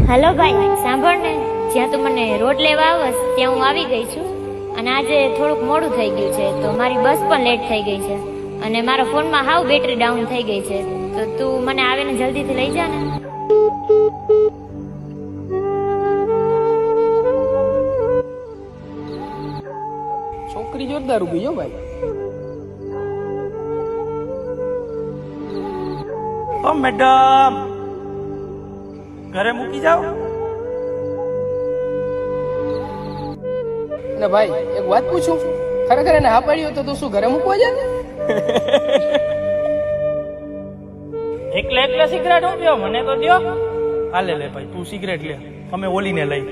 હાલો ભાઈ, સાંભળ ને, જ્યાં તું મને રોડ લેવા આવસ ત્યાં હું આવી ગઈ છું. અને આજે થોડુંક મોડું થઈ ગયું છે, તો મારી બસ પણ લેટ થઈ ગઈ છે. અને મારા ફોનમાં હાવ બેટરી ડાઉન થઈ ગઈ છે, તો તું મને આવીને જલ્દીથી લઈ જા ને. છોકરી જોરદાર ઉભી હો ભાઈ. ઓ મેડમ, ઘરે મૂકી જાઓ. ને ભાઈ એક વાત પૂછું, ખરેખર એને હા પાડી હોય તો તું શું ઘરે મૂકવા જાય? એકલા સિગરેટ હું પીવો, મને તો દ્યો. હાલે લે ભાઈ, તું સિગરેટ લે, અમે ઓલીને લઈ.